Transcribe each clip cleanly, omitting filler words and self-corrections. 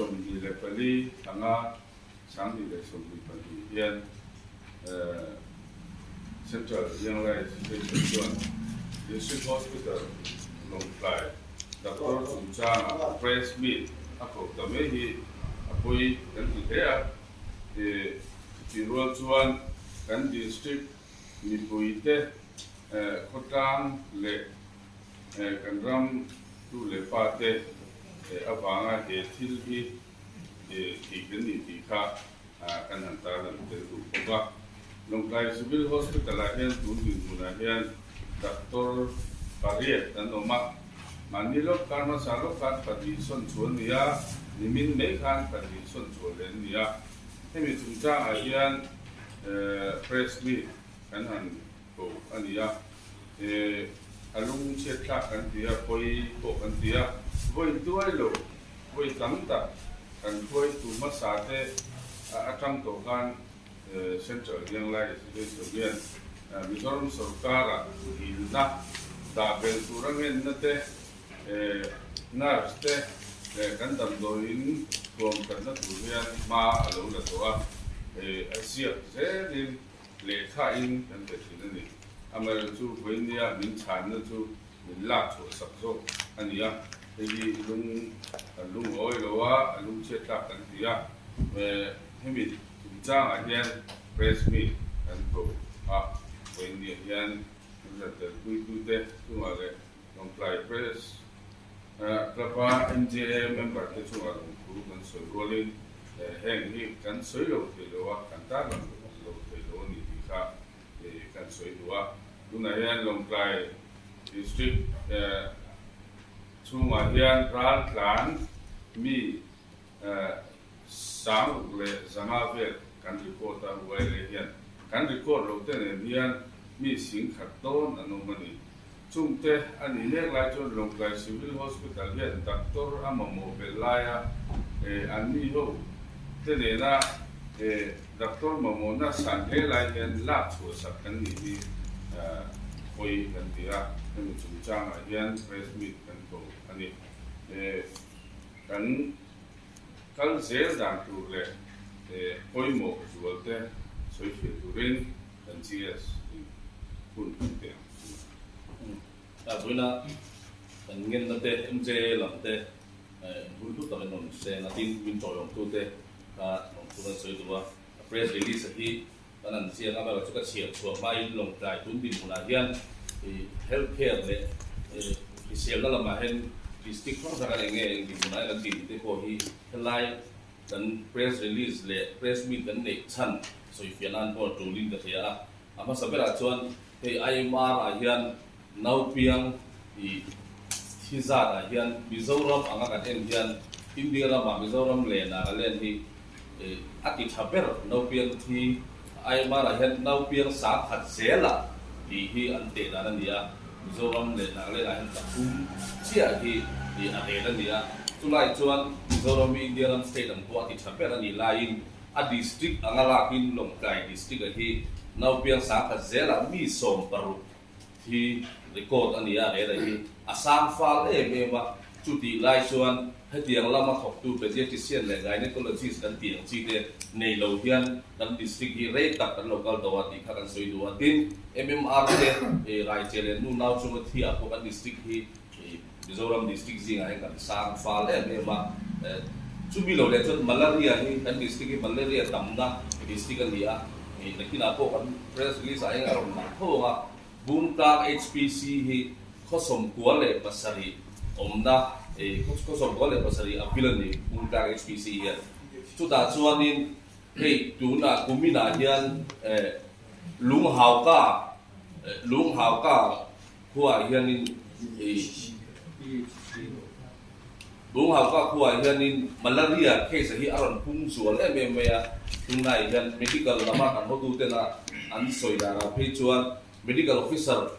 som di le pali anga sang di le som di pali hian Central Young Life Station District Hospital Long Plai Dr. Sumchang press meet ako kami hi apoi kan ti dia ti rual chuan kan district ni puite khotang le kan ram tu le pate avanga he thil hi ti kan ni ti kha kan han ta lan te tu ba Long Plai Civil Hospital a hian tu ni muna hian Dr. Pariat an oma Manilo karma salo kan pati son chuan nia nimin me khan pati son chuan len nia hemi chungcha a hian press meet kan han ko ania alung che thla kan tia poi ko kan tia voi tuai lo voi tam ta kan poi tu ma sa te atang to kan Central Young Life Station Mizoram Sarkara hilna da bel turangen na te nurse te kan dam doin kom kan na tuyan ma alo la toa asia zerin le kha in kan te tin ni amal chu hoinia min chan na chu min la chu sak zo ania hei lung oi lowa lung che ta kan tia hemi chang a hian press meet kan ko hoinia hian that the we te tu ale Long Plai press Klapa NGA member te chu a ku kan so rolling heng hi kan soi lo te lo kan ta lo te lo ni ti kha kan soi lo tuna hian Long Plai district chu ma hian ran tlan mi sang le zama ve kan report a wai le hian kan record lo te ne hian mi sing khat don anomani chungte ani lek lai chon Long Plai Civil Hospital hian doctor amamo belaya ani ho te ne na doctor mamo na san he lai hian la chu sak kan ni hi koi kan tia kan chungchang a hian press meet kan ko ani kan kal zel dan tu le koi mo zualte soi fi turin kan cs pun penting. Abuna ngin nate MJ lamte buntu tamen se natin min toyong tute ka nongtuan soi dua press release hi kanan sia ngaba chuka sia chu mai Long Plai tun din muna hian healthcare le sial la ma hen district khong saka nge di muna kan tin te ko hi helai kan press release le press meet kan ne chan soi fianan ko tulin ka sia ama sabera chuan hei IMR a hian naupiang hiza a hian Mizoram anga kan en hian India ma Mizoram le na len hi ati thaper naupiang thi IMR a hian naupiang sa khat zela hi ante na nia Mizoram le na le a hian takum chia hi ate na nia tulai chuan Mizoram India state am ko ati thaper ani lain a district anga lakin Long Plai district a hi naupiang sa khat zela mi som paru thi record ania era hi asang fal mema chuti lai chuan hetiang lama thok tu pediatrician le gynecologist kan tiang chi te nei lo hian kan district hi rei tak kan local dawati kha kan soi duwa tin MMR te rai chelen nu nau chu thi a ko kan district hi Mizoram district zinga kan sang fal mema chubi lo le chut malaria hi kan district hi malaria tamna district ania nakina po kan press release ay aron na ho nga Bungtang HPC hi khosom kuale pasari omna khosom kuale pasari apilan ni Bungtang HPC ya chuta chuanin hei tuna kumina hian lung hauka huwa hianin lung hauka huwa hianin malaria case hi aron pung zual ya tunai hian medical lama kan hotu tena an soidara phei chuan medical officer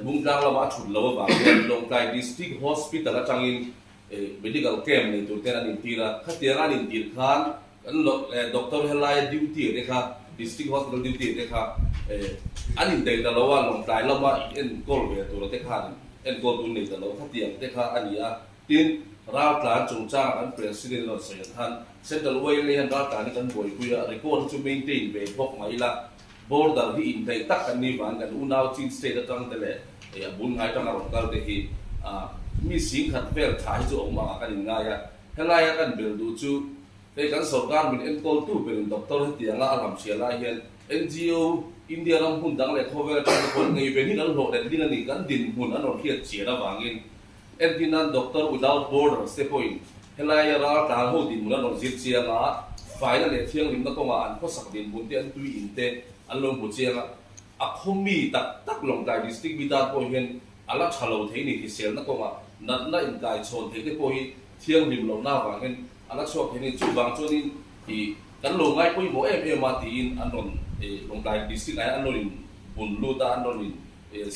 Bungtang lama chut lawa ba Long Plai district hospital atangin medical camp ni turten an tira khatianga nin tir khan doctor helai duty rekha district hospital duty rekha anin dei da lawa Long Plai lama en kol ve tur te khan en kol tun ni da lawa khatiang te kha ania tin ราวตานจงจ้างอัน president นอสยันทัน central way เลยฮันราวตานกันบ่อยคุยอะ record จะ maintain เวทพกไม่ละ border ที่อินไทยตักกันนี่วันกันอุณาวจีน state ตั้งแต่เลยบุญหายตั้งอารมณ์กันเลยที่มีสิ่งขัดเวลถ่ายจะออกมากันยังไงอะเฮลายกันเบลดูจูแต่กันสการเป็น encol ตู้เป็นด็อกเตอร์ที่ยังละอารมณ์เชียร์ลายเห็น NGO อินเดียรำหุ่นดังเลยเขาเวลาคนไงเป็นที่นั่นหลอกแต่ที่นั่นนี่กันดินหุ่นอันนั้นเขียนเชียร์ระหว่างอินที่นั่นด็อกเตอร์ without borders เซปอยเฮลายราตาหูดินหุ่นอันนั้นจิตเชียร์ละฝ่ายนั่นเลยเที่ยงริมนักกงอันก็สักดินหุ่นที่อันตุยอินเตอันลงหุ่นเชียร์ละอักคมีตักลงใจดิสติกบิดาพอยเห็นอันละชาโลเทนี่ที่เสียนักกงอันนั่นน่าอินกายชนเทที่พอยเที่ยงริมลงหน้าว่าเห็นอันละชอบเห็นจุดบางจุดนี้ที่กันลงง่ายพอยโมมาตีอินอันนั้นลงใจดิสติกไออันนั้นบุญลูตาอันนั้น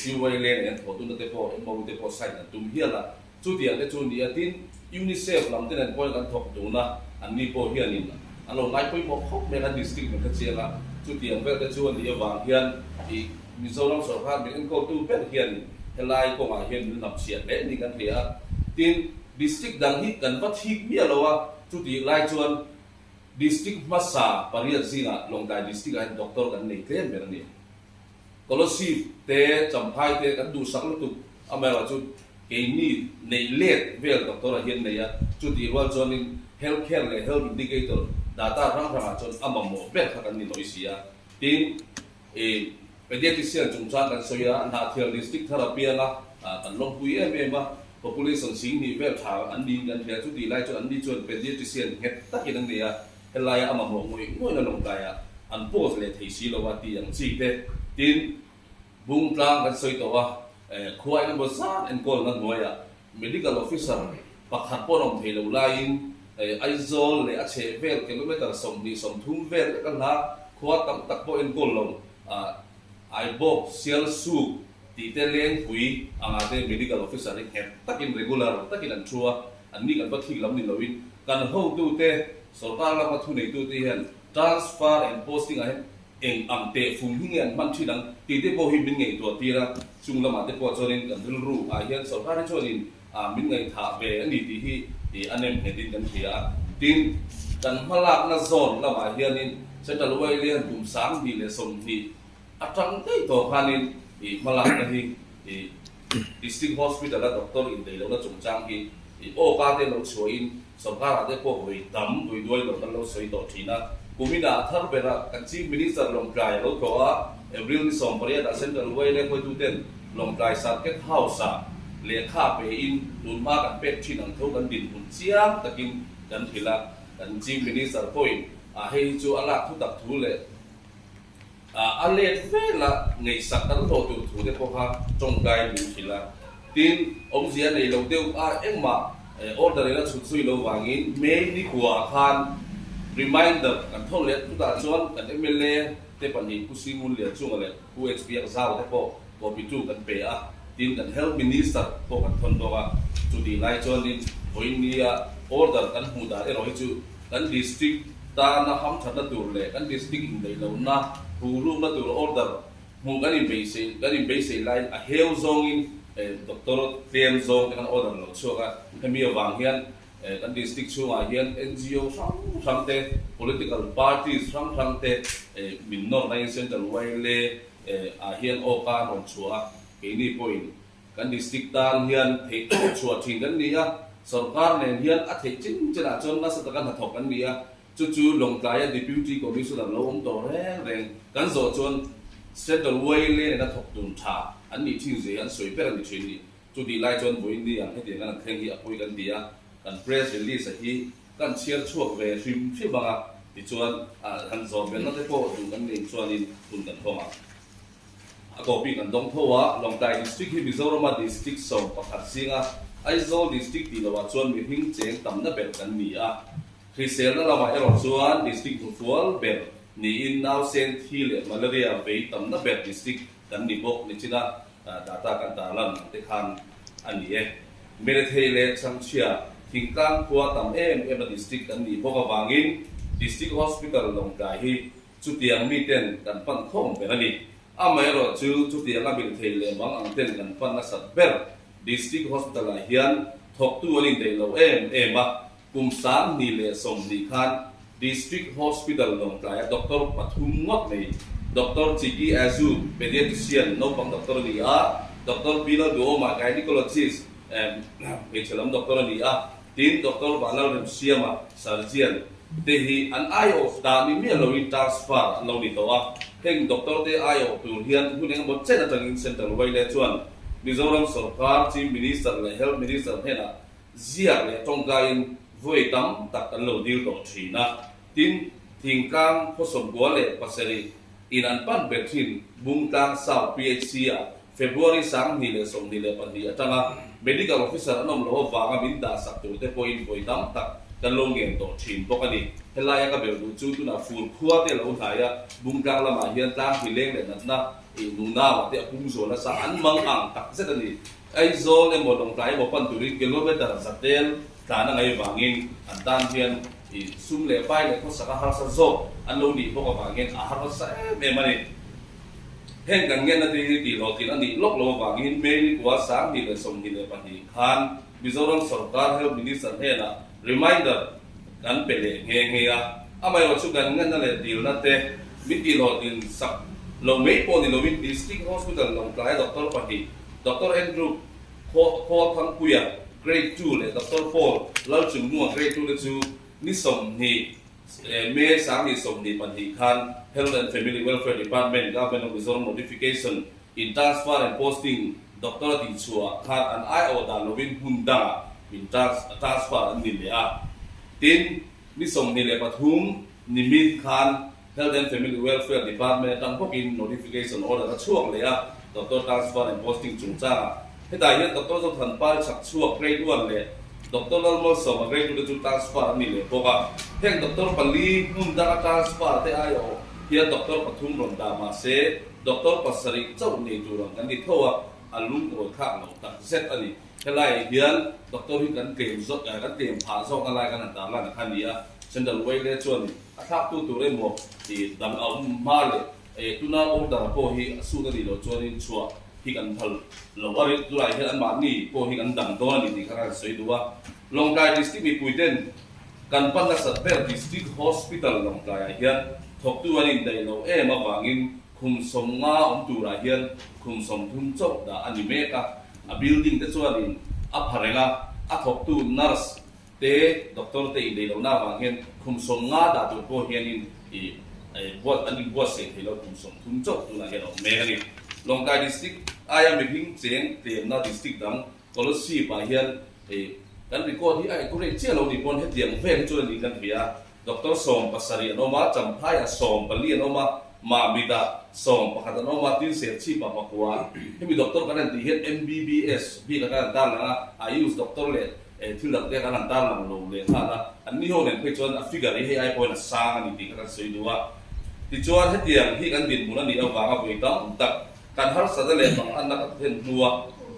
ซิวไวเลนเนี่ยพอตุนเตปอเอ็มบูเตปอไซน์ตุ่มเฮียละจุดเดียวแต่จุดนี้ที่ยูนิเซฟลำที่นั่นพอยกันทบดูนะอันนี้พอเฮียนี่นะอันลงง่ายพอยบอกเขาเป็นดิสติกมันก็เชียร์ละจุดเดียวแต่จุดนี้วางเฮียนที่มิโซรัมสภาพเป็นก็ตู้เป็นเฮียนเฮลายก็มาเฮียนนับเชียร์และนี่กันเฮียที่ดิสติกดังฮิกันวัดฮิกเมียเราว่าจุดที่ไล่ชวนดิสติกมาซาปาริยันซิงะลงใจดิสติกไอ้ด็อกเตอร์กันนี่เกมแบบนี้ก็เลยสิเตะจำพายเตะกันดูสักลุตุอเมริกาจุดเกนี่ในเลือดเวลด็อกเตอร์เห็นเนี่ยจุดที่ว่าจนนี่ healthcare เลย health indicator data ร่างจนอามาโมเบลกันนี่หน่อยสิอ่ะที่pediatrician จงจ้างกันสอยอันหาเทอร์ดิสติกเทอราปีละกันลงคุยเองว่าpopulation สิ่งนี้เวลถาอันดีกันเทียจุดที่ไล่จนอันดีจนเป็น pediatrician เห็ดตักยังเนี่ยเฮลายอามาโมงวยนั่นลงใจอ่ะอันโพสเลยที่สิเราว่าที่อย่างสิ่งเด็ดที่บุ้งกลางกันสอยตัวคุยกันบนซานเอ็นโกลนั่นงวยอ่ะ medical officer ปักหัดป้อนอมเทลไลน์ไอโซลเลยอาเชเวลกิโลเมตรสมดีสมทุ่มเวลกันละคุยตั้งตักป้อนเอ็นโกลลงไอบอกเซลสูที่เตเลนคุยอ่างอาเต medical officer เห็นตักิน regular ตักินอันชัวอันนี้กันบัดที่ลำนี้เราวินกันห้องตู้เตสรการเรามาทุนในตู้เตเห็น transfer and posting อะไรเองอังเตฟุ้งหิ้งเงินมันที่ดังที่เตโบหิมินไงตัวตีระจุงละมาเตปอจอรินกันรู้เห็นสรการที่จอรินมินไงท่าเวอันนี้ที่อันนี้เห็นดินกันเสียดินกันพลักน่าโซนละมาเห็นนี่ฉันจะรู้ว่าเรียนกลุ่มสามดีเลยสมดีอัตรังได้ตัวพันนี่มาลักกันที่ district hospital และ doctor อินเดียเราจงจ้างที่โอกาสที่เราช่วยสรการได้พวกวิดำด้วยเราต้องเราช่วยต่อทีนะกูมีนาท่านเป็นกันชีมินิสเตอร์ลงกลายเราเพราะว่าเอเบริลนี่ส่งไปเรียนเซ็นเตอร์ไว้เลยคอยดูเด่นลงกลายสัตว์เก็ตเฮาส์เลี้ยข้าไปอินดูมากันเป็ดที่นั่งเท่ากันดินหุ่นเสียงตะกินกันทีละกันชีมินิสเตอร์พอยให้จูอัลลักทุกตักทุเลยอันเล็กเวลาในสักตั้งโตตัวถูได้พบว่าจงกายดูทีละทีนอมเสียในเราเดียวเอ็งมาออเดอร์นั้นสุดสุดเราวางินไม่ดีกว่าคัน reminder กันท่องเล็กทุกตาชวนกันเอเมเล่เทปันหิผู้ซิมุลเลียช่วงอะไรผู้เอ็กซ์เพียร์ซาวแต่พอพิจูกันเปะทีนกัน health minister พวกกันทนตัวว่าจุดที่ไล่ชวนนี่วันนี้ออเดอร์กันหูดาเราให้จูกัน district ตาหน้าห้องชัดตัวเลยกัน district อินเดียเราหน้าผู้รู้มาตัวออเดอร์หูกันอินเบสิไลน์health zone doctor claim zone กันออเดอร์เราช่วยกันให้มีวางเฮียนกัน district ช่วยเฮียน NGO ทั้งเต political parties ทั้งเตมินโนในเซ็นเตอร์ไว้เลยเฮียนโอกาสของชัวเกี่ยนี่point กัน district ตานเฮียนเทคชัวทิ้งกันนี่สรการเนี่ยเฮียนอัฐิจินจะน่าจนน่าสตกันหัดถกกันนี่จู่ๆลงกลาย deputy commissioner เราองตัวแรงกันโจจนเซ็นเตอร์ไว้เลยนะถกดุนชาอันนี้ทิ้งเสียอันสวยเป็นอันนี้เช่นนี้จุดที่ไล่จนบุญนี่ให้เดี๋ยวกันแข่งที่อภัยกันดีกันเพรสรีสที่กันเชียร์ช่วงเวทีที่บางที่ชวนหันสอบเป็นนักเตะดูกันเองชวนนี่คุณกันเข้ามาก็ปีกันต้องเพราะว่าลงใต้ดิสตริกที่มิโซรามาดิสตริกส่งประกาศสิ่งไอโซดิสตริกที่เราชวนมีหิ้งเจงต่ำนับเป็นกันนี่คริสเตียนเรามาเอรอนชวนดิสตริกทุกฟัวเป็นนี่อินนาวเซนที่เลยมาเลเรียไปต่ำนับเป็นดิสตริกกันนี่บอกนี่ชินะdata กันตาลันที่คันอันนี้เมริเทเลสังเชียทิ้งกลางพัวตำดิสตริกกันนี่พวกวางินดิสตริกฮอสพิทอลลงกายจุดยังมีเต็นกันปั้นคงเป็นอันนี้ไม่รู้จุดยังมีเทเลบางอันเต็นกันปั้นนักสัตว์เบลดิสตริกฮอสพิทอลเฮียน ถกตัวนี่เดี๋ยวเราเอ็มว่ากุมสามนี่เลยส่งดีคัน District Hospital ลงกลายดร.ปทุมงดเลยดร.จิกีอาซูเป็นเด็กเซียนน้องบังดร.นี่ดร.บิลล์ดูมาไกนิโคลจิสเป็นเฉลิมดร.นี่ทีมดร.บาลาเรมเซียมาซาร์เจียนแต่ที่อันไอโอตามีเมียเราอินทรัสฟาร์เรานี่ตัวเฮงดร.เตไอโอตัวเฮียนผู้เลี้ยงบทเจนจังอินเซ็นเตอร์ไว้เลยชวนมิโซรัมสร์การทีมมินิสเตอร์และเฮลมินิสเตอร์เฮน่ะเสียเลยตรงกลางวุ้ยตั้มตักกันโลดีลต่อทีนะทีมทิ้งกลางผสมกัวเลยปัสเซรีอินันปันเบทินบุ้งกลางสาว PHC February 3 นี่เลยส่งนี่เลยปันดีจังmedical officer น้องเราวางมินดาสักตัวแต่พอยวุ้ยตั้มตักกันลงเงินต่อทีมปกติเฮลายก็เบลดูจูตุน่ะฟูลขั้วเตเราถ่ายบุ้งกลางละมาเฮียนตามที่เลี้ยงเลยนั่นนะนูน่าว่าเตะพุ่งโซนสารมังอังตักเสร็จนี่ไอโซนเนี่ยหมดลงไปบอกปันตุริกิโลเมตรสักเดือนการนั่งไอ้วางเงินอันตามเพียนซุ่มเล่ไปเลยเขาสักหาสักโซอันนู้นนี่พวกวางเงินอาหารสักเมื่อมันเห็นกันเงินนั่นที่เราที่นั่นนี่ลกเราวางเงินเมย์กว่าสามนี่เลยส่งนี่เลยปันนี่ขันมิโซรัมสร์การเฮลมินิสเตอร์เฮน่ะ reminder กันเป็นเลยเงี้ยอาไม่เราชุกันเงินนั่นเลยดีลนั่นเตะมิดีเราดินสักเราไม่พอนี่เราวิน district hospital ลงปลายดร.ปันนี่ดร.แอนดรูว์พอทั้งคุยgrade 2เลยดร.พอลเราจุ่มนัว grade 2เลยจูนี่ส่งนี่เมย์สามนี่ส่งนี่ปันนี่คัน Health and Family Welfare Department Government of Resort Notification in transfer and posting ดร.ติชัวคันอันไอโอดาเราวินหุ่นดังin transfer อันนี้เลยทีนนี่ส่งนี่เลยปทุมนิมิตคัน Health and Family Welfare Department ตั้งพวก in notification order ช่วงเลยดร. transfer and posting จุงจ้าให้ได้ยังดร. จะทันป้ายสักช่วง grade 1เลยดร. เราไม่ส่งมา grade 2จะจุ transfer นี่เลยเพราะว่าเพียงดร. ปลีหุ่นดัง transfer แต่ไอโอเฮียดร. ปทุมรอนดามาเซดร. ปัสสริเจ้าในจุรังกันที่ทั่วอันลุ่มโอข้างเราตัดเซตอันนี้เฮลัยเฮียนดร. ที่กันเตรียมสดกันเตรียมผ่าซอกอะไรกันต่างๆแล้วคันนี้ฉันจะไว้เลยชวนถ้าตัวเรื่องหมดที่ดังเอามาเลยตัวน่าอุตระพอฮีสู้กันดีเราชวนนี่ชัวที่กันทัลเราว่าตัวไรเห็นอันมานี่พอฮีกันดังตัวนี้ที่ขนาดสวยดูว่าลงกายดิสติมีปุยเต้นกันปั้นนักสัตว์เป็นดิสติกฮอสพิทอลลงกายเฮียนถกตัวนี้ได้เรามาวางอินคุมสมงาตัวไรเฮียนคุมสมทุนจบด่าอันนี้เมกะbuilding แต่ส่วนนี้พารงะถกตัว nurse เตะด็อกเตอร์เตะได้เราหน้าวางเฮียนคุมสมงาด่าตัวพอเฮียนินบวชอันนี้บวชเสร็จให้เราคุมสมทุนจบตัวนั้นเฮียเราเมกันนี่ลงกายดิสติกไม่พิงเสียงเตรียมหน้าดิสติกดังก็เลยสีไปเฮียนกันรีก็ที่ก็เลยเชื่อเราดีบนให้เตรียมเพื่อให้ช่วยดีกันเบียด็อกเตอร์ส่งภาษาเรียนออกมาจำพายส่งไปเรียนออกมาบิดาส่งประคัตนอมาที่เสียชีพปะกัวให้มีด็อกเตอร์กันที่เห็น MBBS พี่กันด้านละอายุด็อกเตอร์เลยที่หลักเรียกกันด้านหลังลงเลยท่านะอันนี้เขาเนี่ยไปจนฟิกเกอร์ให้ไอ้พอยน่ะสร้างอันนี้ที่กันสวยดูว่าที่จวนให้เตียงที่กันดินมูลนิธิเอาวางเอาไว้ตั้งแต่การหาสัตว์เลี้ยงบางอันนักเห็นตัว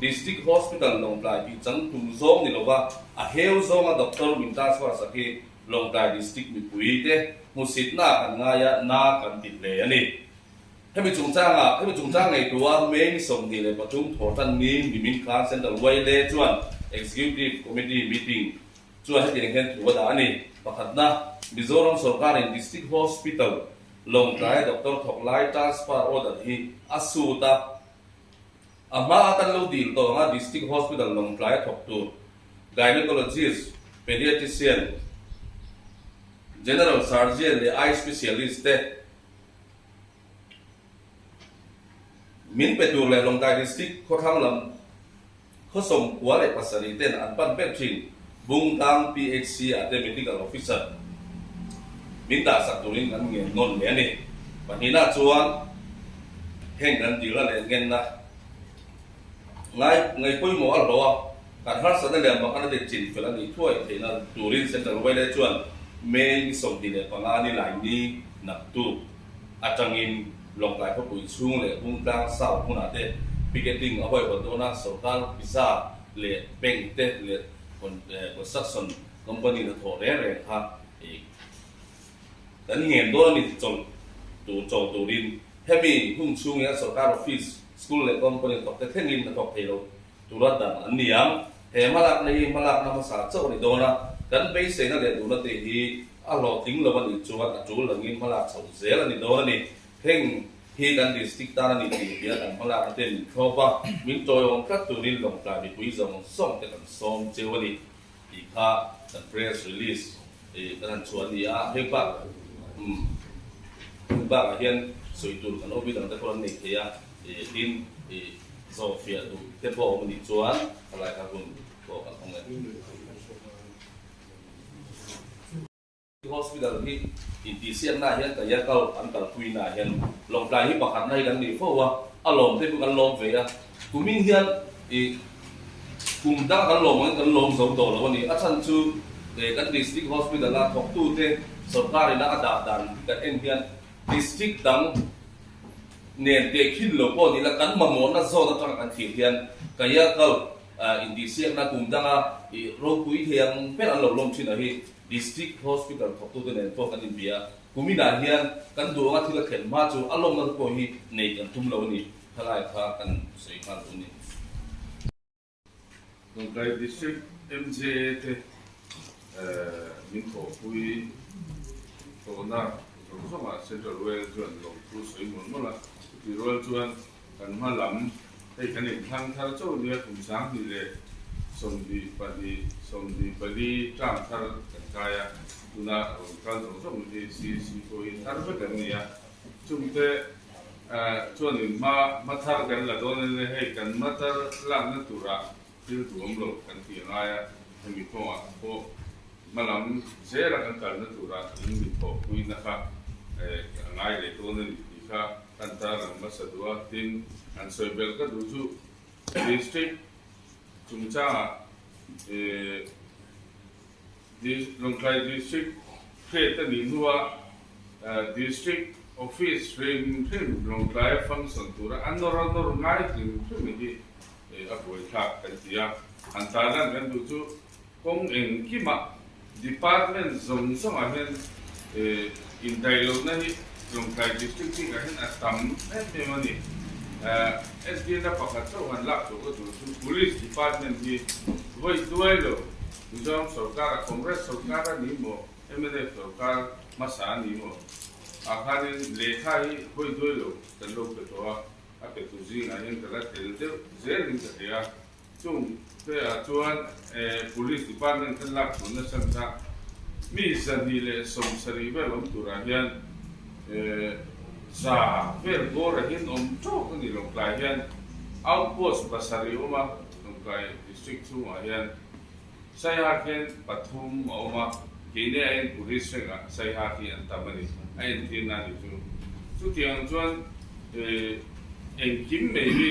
District Hospital ลงปลายที่จังทุ่งซองนี่เราว่าเฮลซองด็อกเตอร์มินตาสวาสกีลงปลาย District มีปุยเต้มุสิตนากันง่ายนากันติดเลยอันนี้ให้ไปจุงจ้างไงตัวเมย์ส่งที่เลยประชุมถอดทันนี้มีมินคลาสเซ็นเตอร์ไว้เลยจวน Executive Committee Meeting จวนให้เด็กเห็นตัวด่านี่ประคัตนะมิโซรัมสร์การใน District Hospital ลงปลายด็อกเตอร์ถกไล่ transfer order ที่อาสูตามาตันเราดีลตัวงา District Hospital ลงปลายถกตัว Gynecologist Pediatrician General Surgeon และ Eye Specialist เต้มินไปดูเลยลงกายดิสติกเขาทั้งลำเขาส่งหัวเลยภาษาเต้นอันปั้นเป็นชินบุงตัง PHC เต้น Medical Officer มินด่าสักตัวนี้กันเงี้ยงอนเนี่ยนี่วันนี้น่าชวนแข่งกันดีแล้วเลยเงี้ยนะไงปุ้ยหมอหรอการฮัลสัตว์เลี้ยงบางคนได้จินเฟลันนี่ช่วยที่นั่นตูรินเซ็นเตอร์ไว้ได้ชวนเมย์ส่งดีเลยปังอันนี้หลายนี้หนักตู้อาจารย์อินลงไปพบปุยชุ่งเลยพุ่งกลางเสาพุ่งหน้าเตะพิกเกตติ้งเอาไว้บนตัวนั้นสุดท้ายพิซซ่าเลยเป็นเตะเลยคนสักส่วนคอมพานีจะถอดแรงครับอีกแต่นี่เห็นตัวนี้จงตัวดินให้มีพุ่งชุ่งเนี่ยสุดท้ายออฟฟิศสกูลเลยคอมพานีตกแต่เท่านี้มันตกเทโลตัวรัดดันอันนี้ยังเฮ มาลักนะภาษาเจ้านี่โดนะกันไปเสนาเรียนดูนะตีฮีอ่ะหลอกทิ้งละวันอีกจวนอ่ะจูหลังนี้มาลักสาวเสียละนี่โดนะนี่เพ่งฮีกันดิสติกตานี่ตีเดียกันมาลักเต็มครบว่ามินโจยองกัดตัวนี้ลงกลายเป็นปุยจงส่งแต่กันส่งเจ้าวันนี้อีกค่ะกันเพรสรีลิสกันชวนนี่อ่ะเฮงปะบ้าเฮียนสวยตุลกันโอบิดังแต่คนนี้เฮียดินโซเฟียดูเทปโบมันดีจวนอะไรครับคุณบอกกันตรงนี้ที่ hospital ที่อินดิเซียนน่าเฮียนแต่ยังเขาอันตรคุยน่าเฮียนลงปลายที่ปากหันให้กันดีเพราะว่าอารมณ์ที่พวกกันลมเฟียกูมิ่งเฮียนกลุ่มดังกันลมกันลมสองตัวแล้ววันนี้อาจารย์ชูกัน district hospital ละทอกตู้เต้สภาพในนักดาบดันกันเอ็นเฮียน district ดังเนี่ยเด็กขึ้นหลวงพ่อนี่ละกันมาหมดนะโซ่ตั้งแต่กันเทียนกายเขาอินดิเซียนะกลุ่มดังโรคคุยเทียนเป็นอันหลงลมชินอะไร district hospital ทอกตู้เนี่ยพวกกันอินเดียกุมินาเฮียนกันดูว่าที่ละเข็นมาจูอารมณ์นั้นพวกนี้ในกันทุ่มเรานี่ทลายพากันสวยงามตรงนี้ตรงใกล้ district MJ เตมินโถคุยตัวน่ะตรงสมัยเซ็นทรัลเวลจวนลงทุนสวยหมดมั้งล่ะที่รวยจวนกันมาหลังให้กันเองทางท่าเจ้าเนี่ยผมสั่งดีเลยสมดีปดีจ้างท่ากันกายดูนะการส่งส่งดีซีโคอินท่าไปกันเนี่ยจุ่มเตจวนนี้มาท่ากันละโดนเลยให้กันมาท่าล่างนั่นตัวละที่ตัวมันหลบกันที่ง่ายให้มีข้อพวกมาหลังเสียละกันนั่นตัวละยิ่งมีพอคุยนะครับง่ายเลยตัวนั้นดีค่ะกันตาหลังมาสะดวกทิ้งอันสวยเบลก็ดูจูดิสตริกจุ่มจ้าลงใครดิสตริกเพื่อตั้งนินัวดิสตริกออฟฟิศเรื่องลงใครฟังสันตัวอันนอร์ง่ายถึงเรื่องนี้อาป่วยขับกันที่อันตาดันกันดูจูคงเองกี่มา department ส่งส่งอาเห็นอินไดโลนั่นลงใครดิสตริกที่อาเห็นอัตตามเป็นมันนี่SDN นะปะคัตโต้วันลักตัวก็ดูจู police department ที่ด้วยโลดูจอมสุรการคอนเกรสสุรการนี่โมMNF สุรการมาสานี่โมอาคารนี้เลขาที่ด้วยโลแต่โลกเป็นตัวอาเป็นตัวจริงอันนี้ก็แล้วแต่เรื่องนี้ก็เดียช่วงเพื่อชวนpolice department กันลักตัวนั้นสังกัดมีสันนิษฐานสมศรีเวลล์ตัวระเบียนจะเวลโกระหินโชคนี่ลงกลายเห็น outpost ภาษาริโอมาลงกลาย district ชั่วเห็นใส่หาเห็นปฐุมออกมาที่นี่เอง police เองใส่หาที่อันตรายไอ้ที่นั่นอยู่ทุกที่อันชวนเอ็งคิมไม่มี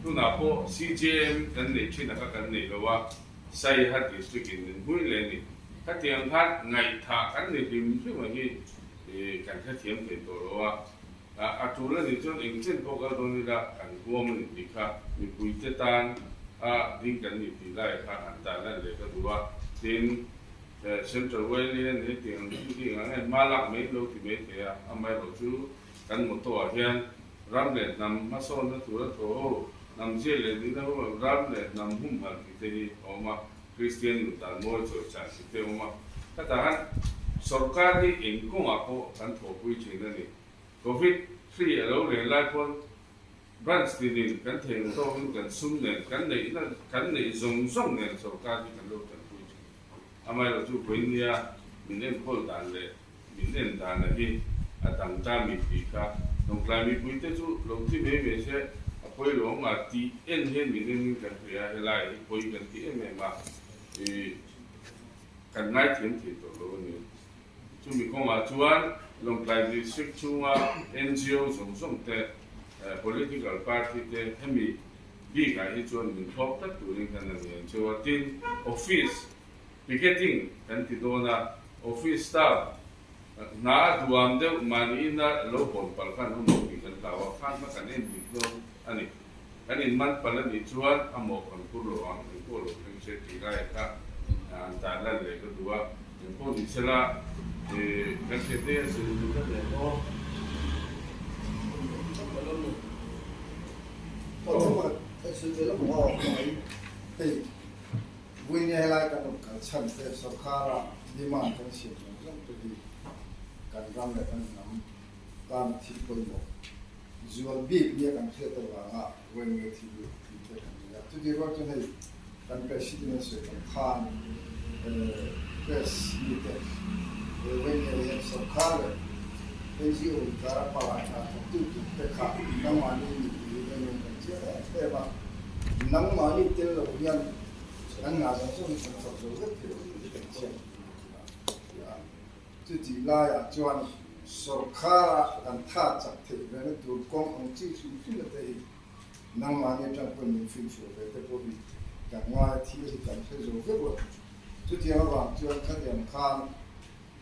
ทุนอาโป CJM กันนี่ที่นักกันนี่แล้วว่าใส่หา district นี่หุ้ยเลยนี่ถ้าที่อันพัดไงท่ากันนี่พิมพ์ที่ว่าที่การแค่เทียมเป็นตัวว่าอาทุเรศนี่จนเองเช่นพวกเราตรงนี้ละอันกลัวมันดีค่ะมีคุยเจตันดิ้งกันนี่ดีได้ค่ะอันตรายนั่นเลยก็ดูว่าทีมเซ็นทรัลเวลนี่นี่ทีมที่งั้นมาลักไม่รู้ที่ไม่เที่ยไม่รู้จูกันหมดตัวเฮียนรำเลยนำมาสอนนั่นตัวโตนำเจเลยนี่นะว่ารำเลยนำหุ่มหันที่นี่ออกมาคริสเตียนอยู่ต่างมวยโจชันที่เที่ยวมาถ้าทหารสุรการที่เองก็มาโคกันถูกคุยจริงนั่นนี่COVID free เราเรียนหลายคนบ้านสตีนินกันเทียนโตกันซุ่มเนี่ยกันในนั่นกันในส่งเนี่ยสุรการที่กันรู้กันคุยจริงทำไมเราจูบวิญญามินเล่นโคตรดันเลยมินเล่นดันนะที่ตั้งใจมีปีกาตรงกลางมีปุยเตจูลงที่ไม่เว้ยเช่ปุยลงมาที่เอ็นเห็นมินเล่นกันเพียร์ไล่ปุยกันที่เอ็นไม่มากันง่ายเทียนที่ตัวเราเนี่ยจูมีข้อมาชวนลงกลายดิสตริกชัว NGO ส่งแต่ political party แต่ให้มีดีกันที่ชวนมีท็อปตัดตัวนี้กันนั่นเองชัวทีม office picketing กันที่โดนoffice staff น่าดูอันเดียวมันอิน่าโลบอลพัลกันหุ่นมือกันตาวข้างมากันเองบิ๊กโดอันนี้กันอินมันพัลนี่ชวนอโมกันกุลวังกุลเป็นเศรษฐีได้ครับอันตรายเลยก็ดูว่าพวกนี้เสละกันเทียนสื่อดูกันเลยโอ้我这么在世界上好，对， ini helai kan chan te sarkara demand kan si jong to di kan ram le kan nam kan thi ko mo visual big ni kan se to nga when we thi te kan ya to di ro to nei kan president se kan khan press ni te when we sarkara NGO cara pala na tu te kha nam mani ni ni kan che te ba nam mani te lo yan anh ngài sản xuất sản xuất rất nhiều cái chuyện tự chỉ là à chọn số khá làm thắt chặt thì về nó tụt công ông chỉ suy nghĩ là thế năng mà như trong quân mình phim sửa về cái bộ bị cả ngoài thì cảm thấy rồi rất là tự chỉ là bạn chọn các điểm khan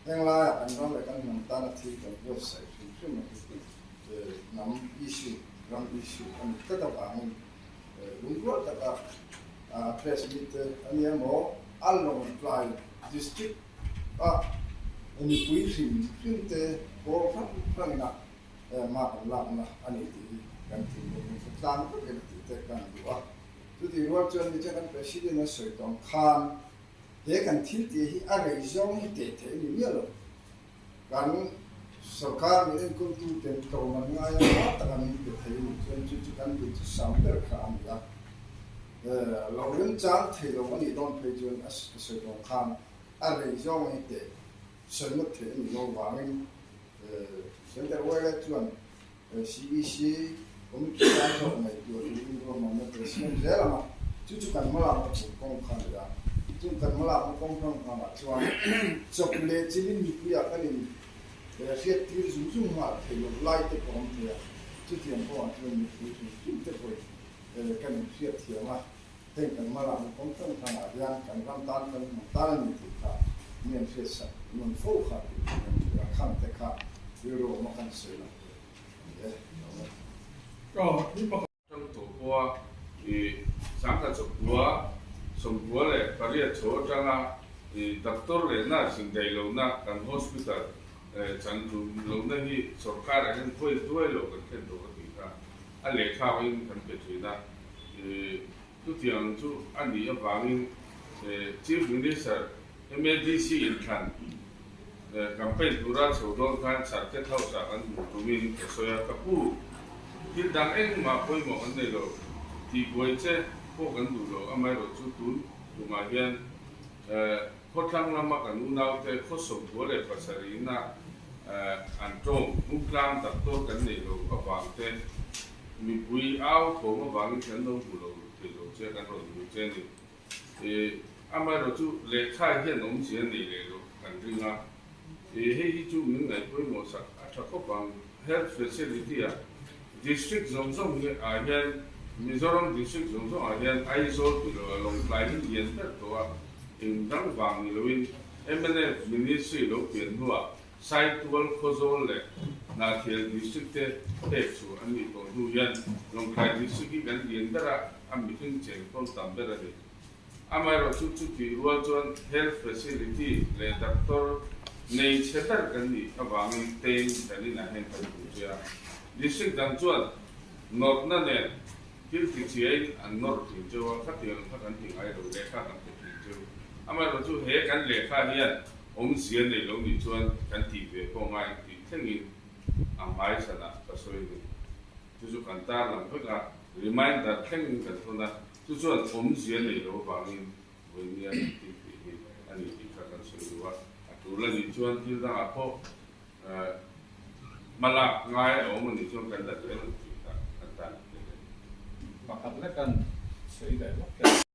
anh là anh nói là cái nằm ta là thì cảm thấy sai suy nghĩ mà nắm issue nắm issue anh tất cả bạn đúng rồi tất cả president anh em mo along fly district anh quý phim phim te có phát na mà làm là anh ấy thì cần thì mình phải làm cái cái thì cần gì đó thì rồi cho nên chắc president nó sửa tổng khan để cần thiết thì anh ấy giống như thế thế như vậy rồi cần सरकार में इनको तू तेरे तो मना या तक नहीं देते हैं जो kan bị सामने रखा हैเราเรื่องจ้างที่เราวันนี้ต้องไปจนสุดของข้ามอะไรย่อมให้เด็กสมมติถึงเราวางเช่นแต่ว่าจวน CBC ผมคิดว่าเราไม่ตัวนี้เราไม่เป็นสิ่งเดียวนะจู่ๆกันมาลามาถูกกองขันเลยจู่ๆกันมาลามาก้องขันมาจวนจบเลยจีนมีผู้อยากกันนี่เสียที่สุ่มๆมาที่เราไล่ตัวของเดียจู่ๆกันก็จวนมีผู้สุ่มๆเตะไปกันเสียที่มาเห็นกันมาลามาก้องขันทางอาญากันรำตาลกันตาลนี่ที่ข้าเมียนเสียสักมันฟูข้าข้ามแต่ข้ายูโรมากันเสียนะก็นี่ประกอบทั้งตัวกัวสังกัดสุกัวสมกัวเลยปริยัติโฉจังอ่ะดักตอร์เลยน่ะสิ่งใดเราน่ะการฮอสพิทอลจังจุเราเนี่ยที่สรการอะไรช่วยด้วยเรากันแค่ตัวกันค่ะอันเล็กข้าวเองกันเป็นช่วยนะทุกอย่างทุกอันนี้ยังวางChief Minister MLDC อินทันกัมเป็นตุราสุดงการสัตย์เท่าจากอันมุตุมินเสยกับผู้ที่ดังเองมาคุยหมกันในเราที่คุยเจ้พวกกันดูเราอเมริกาจุดตุนดูมาเห็นคนทั้งนั้นมากันนู่นเอาแต่ข้อสมบูรณ์เลยภาษาอีน่ะอันตรงมุกลางตัดตัวกันในเราก็วางแต่มีปุยเอาของมาวางที่ฉันต้องดูเราที่เราเจ้กันเราดูเจ้นี่อเมริกาจุเลขาเห็นน้องเสียนี่เลยเรากันจริงอ่ะให้จุนึงไหนคุยหมดสักอาจจะก็บาง health facility อ่ะ district สองสองเนี่ยอาจจะมิโซรัม district สองสองอาจจะไอโซตัวเราลงไปที่เย็นแต่ตัวอินดังบางนี่เราวินMNF ministry เราเปลี่ยนหัว site ตัวเขาโซนเลยนาเทีย district เด็กสูอันนี้ตรงดูยันลงไป district กันเย็นแต่ละอันมีถึงเจ็ดต้นตามแต่ละเด็กอามาเราชุดที่รัวจวน health facility เลยดักตอร์ในเชิดกันนี่ก็วางเต็มแต่นี่นะเห็นไปดูเจ้า district ดังจวน north นั่นเนี่ยที่ที่เชียร์อัน north ที่เจ้าข้าเทียนข้ากันที่ไอ้เราเลขากันที่เจ้าอามาเราชุดเฮกันเลขาเฮียนองค์เสียในหลวงนี่จวนกันที่เวพงไงที่ทั้งนี้อ่างไม้ชนะก็สวยดีชุดกันตาหลังเพื่อ reminder ทั้งกันทุนนะชุดองค์เสียในหลวงบางนี่วันนี้อันนี้ที่ข้ากันสวยดีว่าตัวเราในช่วงที่เราพบมาลักง่ายเอามันในช่วงกันแต่เรื่องต่างๆ Maka kan sering dah